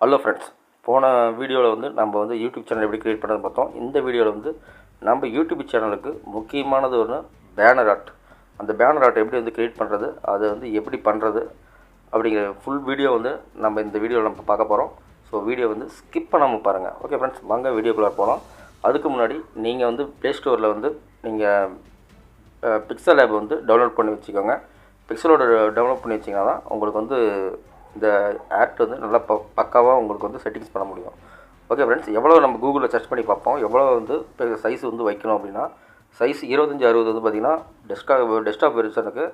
Hello friends, போன வீடியோவில் வந்து நம்ம வந்து யூடியூப் சேனல் எப்படி க்ரியேட் பண்ணுறது பார்த்தோம். இந்த வீடியோவில் வந்து நம்ம யூடியூப் சேனலுக்கு முக்கியமானது ஒன்று பேனர் ஆர்ட். அந்த பேனர் ஆர்ட் எப்படி வந்து க்ரியேட் பண்ணுறது, அதை வந்து எப்படி பண்ணுறது அப்படிங்கிற ஃபுல் வீடியோ வந்து நம்ம இந்த வீடியோவில் நம்ம பார்க்க போகிறோம். ஸோ வீடியோ வந்து ஸ்கிப் பண்ணாமல் பாருங்கள். ஓகே ஃப்ரெண்ட்ஸ், வாங்க வீடியோக்குள்ளே போகலாம். அதுக்கு முன்னாடி நீங்கள் வந்து ப்ளே ஸ்டோரில் வந்து நீங்கள் பிக்சல் ஆப் வந்து டவுன்லோட் பண்ணி வச்சுக்கோங்க. பிக்சலோட டவுன்லோட் பண்ணி வச்சிங்கன்னா தான் உங்களுக்கு வந்து இந்த ஆட் வந்து நல்லா பக்காவாக உங்களுக்கு வந்து செட்டிங்ஸ் பண்ண முடியும். ஓகே ஃப்ரெண்ட்ஸ், எவ்வளோ நம்ம கூகுளில் சர்ச் பண்ணி பார்ப்போம் எவ்வளோ வந்து இப்போ சைஸ் வந்து வைக்கணும் அப்படின்னா, சைஸ் 25-60 வந்து பார்த்திங்கன்னா டெஸ்க்டாப் வெர்ஷனுக்கு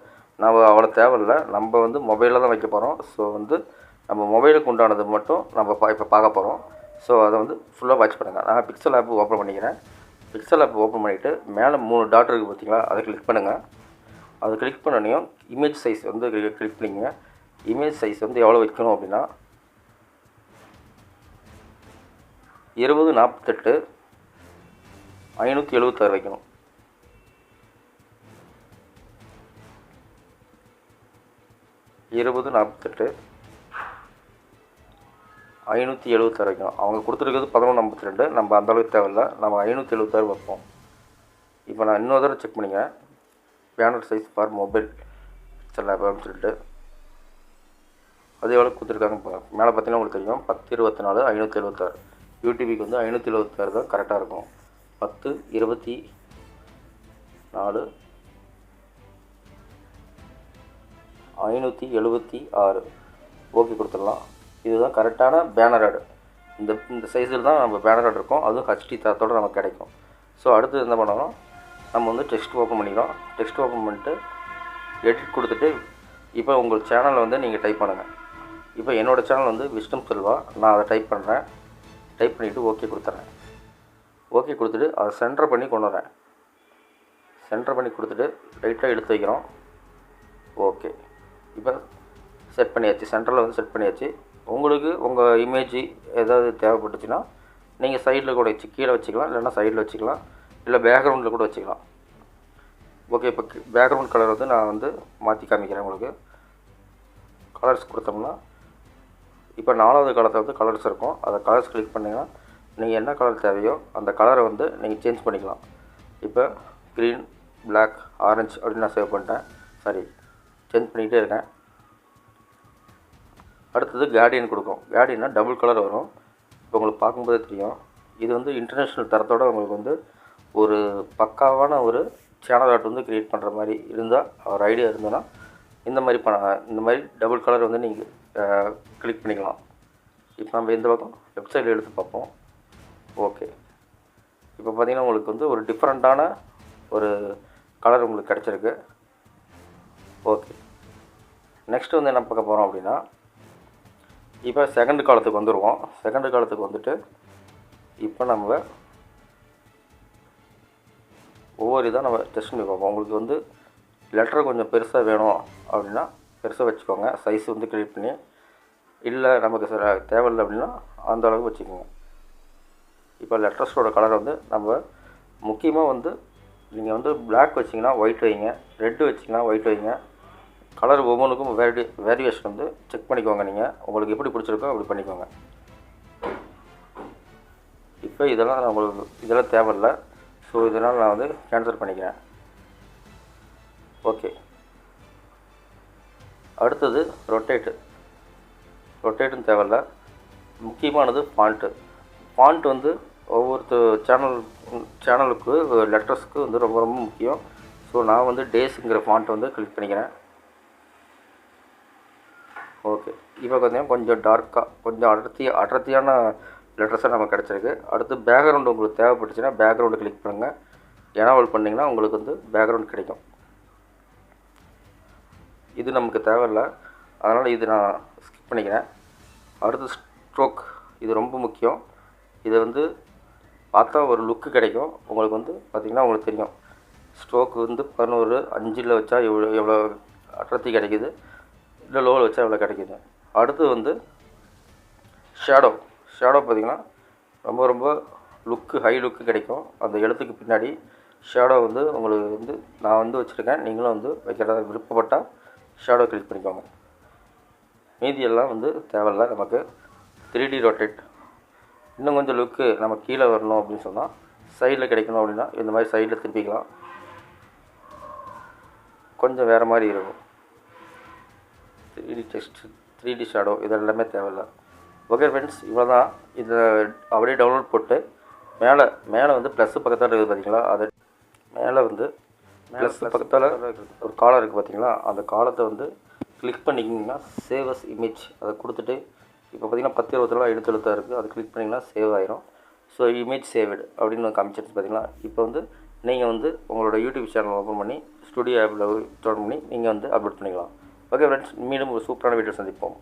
நம்ம அவ்வளோ தேவையில்லை. நம்ம வந்து மொபைலில் தான் வைக்க போகிறோம். ஸோ வந்து நம்ம மொபைலுக்கு உண்டானது மட்டும் நம்ம இப்போ பார்க்க போகிறோம். ஸோ அதை வந்து ஃபுல்லாக வாட்ச் பண்ணுங்கள். நான் பிக்சல் ஆப் ஓப்பன் பண்ணிக்கிறேன். பிக்சல் ஆப் ஓப்பன் பண்ணிவிட்டு மேலே 3 டாட் இருக்குது பார்த்தீங்களா, அதை கிளிக் பண்ணுங்கள். அதை கிளிக் பண்ணனையும் இமேஜ் சைஸ் வந்து கிளிக் பண்ணிங்க. இமேஜ் சைஸ் வந்து எவ்வளோ வைக்கணும் அப்படின்னா 2048 576 வைக்கணும். 2048 576 வைக்கணும். அவங்க கொடுத்துருக்கிறது 1152. நம்ம அந்தளவுக்கு தேவையில்லை. நம்ம 576 வைப்போம். இப்போ நான் இன்னொரு தடவை செக் பண்ணிக்கிறேன். Banner size for mobile pixel app அப்படின்னு சொல்லிட்டு அது எவ்வளோ கொடுத்துருக்காங்க மேலே பார்த்தீங்கன்னா உங்களுக்கு தெரியும். 1024 576. யூடிபிக்கு வந்து 576 தான் கரெக்டாக இருக்கும். 1024 576 ஓகே கொடுத்துடலாம். இதுதான் கரெக்டான பேனர் ஆட். இந்த சைஸில் தான் நம்ம பேனர் ஆட் இருக்கும். அதுவும் ஹச்டி தரத்தோடு நமக்கு கிடைக்கும். ஸோ அடுத்து என்ன பண்ணணும், நம்ம வந்து டெக்ஸ்ட் ஓப்பன் பண்ணிக்கிறோம். டெக்ஸ்ட் ஓப்பன் பண்ணிட்டு எடிட் கொடுத்துட்டு இப்போ உங்கள் சேனலை வந்து நீங்கள் டைப் பண்ணுங்கள். இப்போ என்னோடய சேனல் வந்து விஷ்ணு செல்வா. நான் அதை டைப் பண்ணுறேன். டைப் பண்ணிவிட்டு ஓகே கொடுத்துட்றேன். ஓகே கொடுத்துட்டு அதை சென்டர் பண்ணி கொண்டு வரேன். சென்டர் பண்ணி கொடுத்துட்டு லைட்டாக எடுத்து வைக்கிறோம். ஓகே, இப்போ செட் பண்ணியாச்சு. சென்டரில் வந்து செட் பண்ணியாச்சு. உங்களுக்கு உங்கள் இமேஜ் ஏதாவது தேவைப்பட்டுச்சுன்னா நீங்கள் சைடில் கூட வச்சு கீழே வச்சுக்கலாம், இல்லைன்னா சைடில் வச்சுக்கலாம், இல்லை பேக்ரவுண்டில் கூட வச்சுக்கலாம். ஓகே, இப்போ பேக்ரவுண்ட் கலர் வந்து நான் வந்து மாற்றி காமிக்கிறேன் உங்களுக்கு. கலர்ஸ் கொடுத்தோம்னா இப்போ 4வது காலத்தில் வந்து கலர்ஸ் இருக்கும். அதை கலர்ஸ் கிளிக் பண்ணிங்கன்னா நீங்கள் என்ன கலர் தேவையோ அந்த கலரை வந்து நீங்கள் சேஞ்ச் பண்ணிக்கலாம். இப்போ க்ரீன், பிளாக், ஆரஞ்சு அப்படின்னு நான் சேவ் பண்ணிட்டேன். சாரி, சேஞ்ச் பண்ணிக்கிட்டே இருக்கேன். அடுத்தது கார்டியன் கொடுக்கும். கார்டியன்னா டபுள் கலர் வரும். இப்போ உங்களுக்கு பார்க்கும்போதே தெரியும். இது வந்து இன்டர்நேஷ்னல் தரத்தோடு உங்களுக்கு வந்து ஒரு பக்காவான ஒரு சேனல் ஆர்ட் வந்து க்ரியேட் பண்ணுற மாதிரி இருந்தால், ஒரு ஐடியா இருந்ததுன்னா இந்த மாதிரி டபுள் கலர் வந்து நீங்கள் கிளிக் பண்ணிக்கலாம். இப்போ நம்ம இந்த பக்கம் லெஃப்ட் சைடில் எடுத்து பார்ப்போம். ஓகே, இப்போ பார்த்திங்கன்னா உங்களுக்கு வந்து ஒரு டிஃப்ரெண்ட்டான ஒரு கலர் உங்களுக்கு கிடச்சிருக்கு. ஓகே, நெக்ஸ்ட்டு வந்து என்ன பார்க்க போகிறோம் அப்படின்னா, இப்போ செகண்ட் காலத்துக்கு வந்துடுவோம். செகண்ட் காலத்துக்கு வந்துட்டு இப்போ நம்ம ஒவ்வொரு இதாக நம்ம டெஸ்ட் பண்ணி பார்ப்போம். உங்களுக்கு வந்து லெட்டர் கொஞ்சம் பெருசாக வேணும் அப்படின்னா பெருசாக வச்சுக்கோங்க. சைஸ் வந்து கிரியேட் பண்ணி, இல்லை நமக்கு தேவையில்லை அப்படின்னா அந்த அளவுக்கு வச்சுக்கோங்க. இப்போ லெட்டர்ஸோட கலர் வந்து நம்ம முக்கியமாக வந்து நீங்கள் வந்து பிளாக் வச்சிங்கன்னா ஒயிட் வைங்க, ரெட்டு வச்சிங்கன்னா ஒயிட் வைங்க. கலர் ஒவ்வொன்றுக்கும் வேரியேஷன் வந்து செக் பண்ணிக்கோங்க. நீங்கள் உங்களுக்கு எப்படி பிடிச்சிருக்கோ அப்படி பண்ணிக்கோங்க. இப்போ இதெல்லாம் இதெல்லாம் தேவையில்லை. ஸோ இதனால் நான் வந்து கேன்சல் பண்ணிக்கிறேன். ஓகே, அடுத்தது ரொட்டேட்டும் தேவையில்லை. முக்கியமானது ஃபாண்ட் வந்து ஒவ்வொரு சேனலுக்கு லெட்டர்ஸ்க்கு வந்து ரொம்ப ரொம்ப முக்கியம். ஸோ நான் வந்து டேஸுங்கிற ஃபாண்ட் வந்து கிளிக் பண்ணிக்கிறேன். ஓகே, இப்போ பார்த்தீங்கன்னா கொஞ்சம் டார்க்காக கொஞ்சம் அடர்த்தியான லெட்டர்ஸாக நமக்கு கிடச்சிருக்கு. அடுத்து பேக்ரவுண்டு உங்களுக்கு தேவைப்பட்டுச்சுன்னா பேக்ரவுண்டு கிளிக் பண்ணுங்கள். எனேபிள் பண்ணிங்கன்னா உங்களுக்கு வந்து பேக்ரவுண்ட் கிடைக்கும். இது நமக்கு தேவையில்லை, அதனால் இது நான் ஸ்கிப் பண்ணிக்கிறேன். அடுத்து ஸ்ட்ரோக், இது ரொம்ப முக்கியம். இது வந்து பார்த்தா ஒரு லுக்கு கிடைக்கும். உங்களுக்கு வந்து பார்த்திங்கன்னா உங்களுக்கு தெரியும். ஸ்ட்ரோக் வந்து 11:5 வச்சா எவ்வளோ அடர்த்தி கிடைக்குது, இல்லை லோவில் வச்சா எவ்வளோ கிடைக்குது. அடுத்து வந்து ஷேடோ பார்த்திங்கன்னா ரொம்ப ரொம்ப ஹை லுக்கு கிடைக்கும். அந்த எழுத்துக்கு பின்னாடி ஷேடோ வந்து உங்களுக்கு வந்து நான் வந்து வச்சுருக்கேன். நீங்களும் வந்து வைக்கிறதா விருப்பப்பட்டால் ஷேடோ கிளிக் பண்ணிக்கோங்க. மீதியெல்லாம் வந்து தேவையில்லை நமக்கு. 3D rotate. இன்னும் கொஞ்சம் லுக்கு நம்ம கீழே வரணும் அப்படின்னு சொன்னால் சைடில் கிடைக்கணும் அப்படின்னா இந்த மாதிரி சைடில் திருப்பிக்கலாம். கொஞ்சம் வேறு மாதிரி இருக்கும். 3D டெக்ஸ்ட், 3D ஷேடோ இதெல்லாமே தேவையில்லை. ஓகே ஃப்ரெண்ட்ஸ், இவ்வளோ தான். இதை அப்படியே டவுன்லோட் போட்டு மேலே வந்து ப்ளஸ்ஸு பக்கத்தில் இருக்குது பார்த்தீங்களா, அதை மேலே வந்து ப்ளஸ் பக்கத்தில் ஒரு காலம் இருக்குது பார்த்தீங்களா, அந்த காலத்தை வந்து கிளிக் பண்ணிக்கிங்கன்னா சேவ் அஸ் இமேஜ் அதை கொடுத்துட்டு இப்போ பார்த்தீங்கன்னா 10 எழுத்தாக இருக்குது. அதை கிளிக் பண்ணிங்கன்னா சேவ் ஆயிரும். ஸோ இமேஜ் சேவ்டு அப்படின்னு காமிச்சிருச்சு பார்த்தீங்களா. இப்போ வந்து நீங்கள் வந்து உங்களோட யூடியூப் சேனல் ஓப்பன் பண்ணி ஸ்டுடியோ ஆப்பில் ஓப்பன் பண்ணி நீங்கள் வந்து அப்லோட் பண்ணிக்கலாம். ஓகே ஃப்ரெண்ட்ஸ், மீண்டும் ஒரு சூப்பரான வீடியோ சந்திப்போம்.